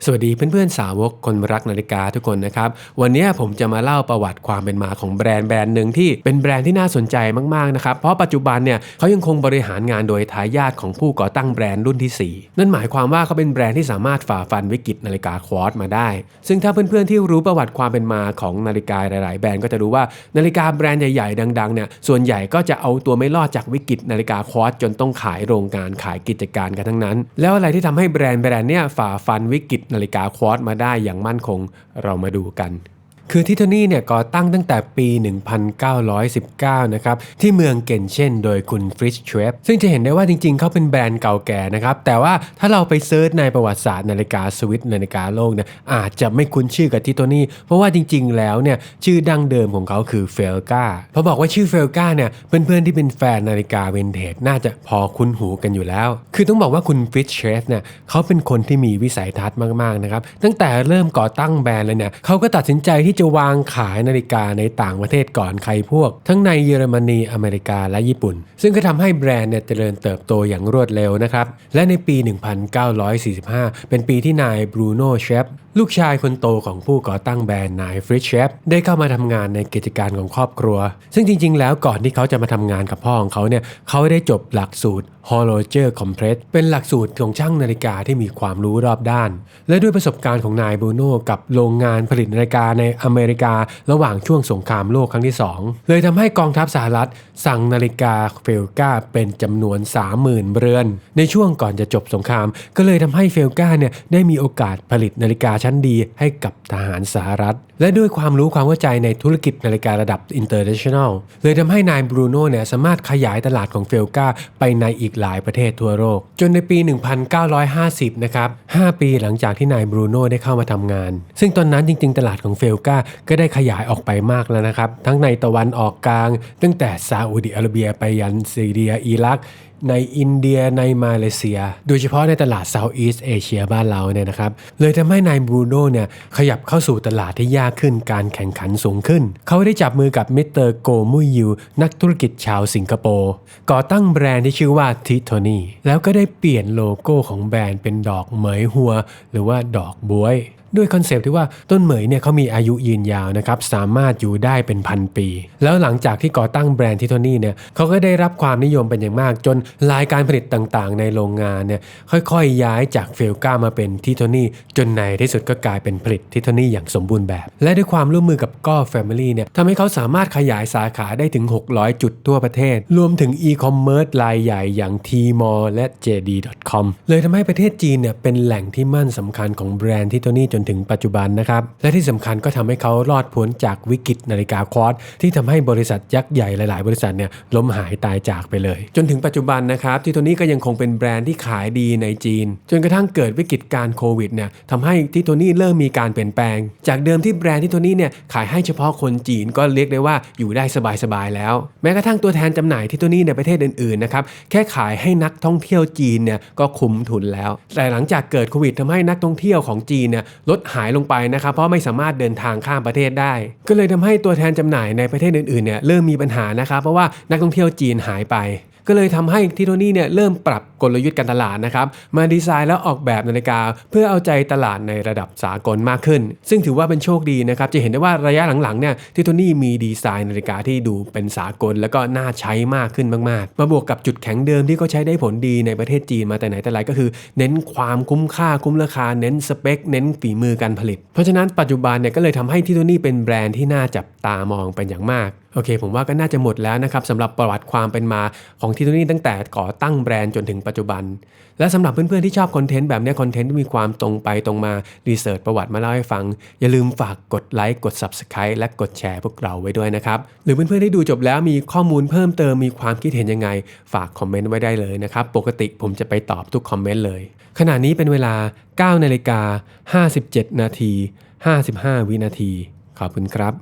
สวัสดีเพื่อนๆสาวกคนรักนาฬิกาทุกคนนะครับวันนี้ผมจะมาเล่าประวัติความเป็นมาของแบรนด์หนึ่งที่เป็นแบรนด์ที่น่าสนใจมากๆนะครับเพราะปัจจุบันเนี่ยเขายังคงบริหารงานโดยทายาทของผู้ก่อตั้งแบรนด์รุ่นที่4นั่นหมายความว่าเขาเป็นแบรนด์ที่สามารถฝ่าฟันวิกฤตนาฬิกาควอร์ตมาได้ซึ่งถ้าเพื่อนๆที่รู้ประวัติความเป็นมาของนาฬิกาหลายๆแบรนด์ก็จะรู้ว่านาฬิกาแบรนด์ใหญ่ๆดังๆเนี่ยส่วนใหญ่ก็จะเอาตัวไม่รอดจากวิกฤตนาฬิกาควอร์ตจนต้องขายโรงงานขายกิจการกันทั้งนั้นแล้วอะไรที่ทำให้แบรนด์เนี่ยฝ่าฟันวิกฤตนาฬิกาควอร์ตมาได้อย่างมั่นคงเรามาดูกันคือทิโทนี่เนี่ยก่อตั้งตั้งแต่ปี 1919 นะครับที่เมืองเกนเช่นโดยคุณฟริชเชฟซึ่งจะเห็นได้ว่าจริงๆเขาเป็นแบรนด์เก่าแก่นะครับแต่ว่าถ้าเราไปเซิร์ชในประวัติศาสตร์นาฬิกาสวิสนาฬิกาโลกเนี่ยอาจจะไม่คุ้นชื่อกับทิโทนี่เพราะว่าจริงๆแล้วเนี่ยชื่อดั้งเดิมของเขาคือเฟลกาพอบอกว่าชื่อเฟลกาเนี่ยเพื่อนๆที่เป็นแฟนนาฬิกาวินเทจน่าจะพอคุ้นหูกันอยู่แล้วคือต้องบอกว่าคุณฟริชเชฟเนี่ยเขาเป็นคนที่มีวิสัยทัศน์มากๆนะครับตั้งแต่เริ่มก่อตั้งแบรนด์เลยเนี่ยเขาก็ตัดสินใจที่จะวางขายนาฬิกาในต่างประเทศก่อนใครพวกทั้งในเยอรมนีอเมริกาและญี่ปุ่นซึ่งก็ทำให้แบรนด์เนี่ยเจริญเติบโตอย่างรวดเร็วนะครับและในปี 1945 เป็นปีที่นายบรูโน่เชฟลูกชายคนโตของผู้ก่อตั้งแบรนด์นายฟริชเชฟได้เข้ามาทำงานในกิจการของครอบครัวซึ่งจริงๆแล้วก่อนที่เขาจะมาทำงานกับพ่อของเขาเนี่ยเขาได้จบหลักสูตร Horloger Compress เป็นหลักสูตรของช่างนาฬิกาที่มีความรู้รอบด้านและด้วยประสบการณ์ของนายบรูโน่กับโรงงานผลิตนาฬิกาในอเมริการะหว่างช่วงสงครามโลกครั้งที่2เลยทำให้กองทัพสหรัฐสั่งนาฬิกาเฟลกาเป็นจำนวน 30,000 เรือนในช่วงก่อนจะจบสงครามก็เลยทำให้เฟลกาเนี่ยได้มีโอกาสผลิตนาฬิกาชั้นดีให้กับทหารสหรัฐและด้วยความรู้ความเข้าใจในธุรกิจนาฬิการะดับ international เลยทำให้นายบรูโน่เนี่ยสามารถขยายตลาดของเฟลกาไปในอีกหลายประเทศทั่วโลกจนในปี 1950 นะครับ5 ปีหลังจากที่นายบรูโน่ได้เข้ามาทำงานซึ่งตอนนั้นจริงๆตลาดของเฟลกาก็ได้ขยายออกไปมากแล้วนะครับทั้งในตะวันออกกลางตั้งแต่ซาอุดิอาระเบียไปยันซีเรียอิรักในอินเดียในมาเลเซียโดยเฉพาะในตลาดเซาท์อีสต์เอเชียบ้านเราเนี่ยนะครับเลยทำให้นายบรูโน่เนี่ยขยับเข้าสู่ตลาดที่ยากขึ้นการแข่งขันสูงขึ้นเขาได้จับมือกับมิสเตอร์โกมุยยูนักธุรกิจชาวสิงคโปร์ก่อตั้งแบรนด์ที่ชื่อว่าทิโทนี่แล้วก็ได้เปลี่ยนโลโก้ของแบรนด์เป็นดอกเหมยหัวหรือว่าดอกบ๊วยด้วยคอนเซปต์ที่ว่าต้นเหมยเนี่ยเขามีอายุยืนยาวนะครับสามารถอยู่ได้เป็นพันปีแล้วหลังจากที่ก่อตั้งแบรนด์ทิโทนี่เนี่ยเขาก็ได้รับความนิยมเป็นอย่างมากจนรายการผลิตต่างๆในโรงงานเนี่ยค่อยๆย้ายจากเฟลกามาเป็นทิโทนี่จนในที่สุดก็กลายเป็นผลิตทิโทนี่อย่างสมบูรณ์แบบและด้วยความร่วมมือกับก้อแฟมิลี่เนี่ยทำให้เขาสามารถขยายสาขาได้ถึง600จุดทั่วประเทศรวมถึงอีคอมเมิร์ซรายใหญ่อย่าง Tmall และ JD.com เลยทำให้ประเทศจีนเนี่ยเป็นแหล่งที่มั่นสำคัญของแบรนด์ทิโทนี่จนถึงปัจจุบันนะครับและที่สำคัญก็ทำให้เขารอดพ้นจากวิกฤตนาฬิกาควอร์ตที่ทำให้บริษัทยักษ์ใหญ่หลายๆบริษัทเนี่ยล้มหายตายจากไปเลยจนถึงปัจจุบันนะครับทิโทนี่ก็ยังคงเป็นแบรนด์ที่ขายดีในจีนจนกระทั่งเกิดวิกฤตการโควิดเนี่ยทำให้ทิโทนี่เริ่มมีการเปลี่ยนแปลงจากเดิมที่แบรนด์ทิโทนี่เนี่ยขายให้เฉพาะคนจีนก็เรียกได้ว่าอยู่ได้สบายๆแล้วแม้กระทั่งตัวแทนจำหน่ายทิโทนี่ในประเทศอื่นๆนะครับแค่ขายให้นักท่องเที่ยวจีนเนี่ยก็คุ้มทุนแล้วแต่หลังจากเกิดโควิดทำให้นักท่องเที่ยวของจีนเนี่ยลดหายลงไปนะครับเพราะไม่สามารถเดินทางข้ามประเทศได้ก็เลยทำให้ตัวแทนจำหน่ายในประเทศอื่นๆเนี่ยเริ่มมีปัญหานะครับเพราะว่านักท่องเที่ยวจีนหายไปก็เลยทำให้ทิโทนี่เนี่ยเริ่มปรับกลยุทธ์การตลาดนะครับมาดีไซน์แล้วออกแบบนาฬิกาเพื่อเอาใจตลาดในระดับสากลมากขึ้นซึ่งถือว่าเป็นโชคดีนะครับจะเห็นได้ว่าระยะหลังๆเนี่ยทิโทนี่มีดีไซน์นาฬิกาที่ดูเป็นสากลแล้วก็น่าใช้มากขึ้นมากๆมาบวกกับจุดแข็งเดิมที่เขาใช้ได้ผลดีในประเทศจีนมาแต่ไหนแต่ไรก็คือเน้นความคุ้มค่าคุ้มราคาเน้นสเปคเน้นฝีมือการผลิตเพราะฉะนั้นปัจจุบันเนี่ยก็เลยทำให้ทิโทนี่เป็นแบรนด์ที่น่าจับตามองเป็นอย่างมากโอเคผมว่าก็น่าจะหมดแล้วนะครับสำหรับประวัติความเป็นมาของทิโทนี่ตั้งแต่ก่อตั้งแบรนด์จนถึงปัจจุบันและสำหรับเพื่อนๆที่ชอบคอนเทนต์แบบนี้คอนเทนต์ที่มีความตรงไปตรงมารีเสิร์ชประวัติมาเล่าให้ฟังอย่าลืมฝากกดไลค์กด Subscribe และกดแชร์พวกเราไว้ด้วยนะครับหรือเพื่อนๆที่ดูจบแล้วมีข้อมูลเพิ่มเติมมีความคิดเห็นยังไงฝากคอมเมนต์ไว้ได้เลยนะครับปกติผมจะไปตอบทุกคอมเมนต์เลยขณะนี้เป็นเวลา 9:57 นาที 55 วินาทีขอบคุณครับ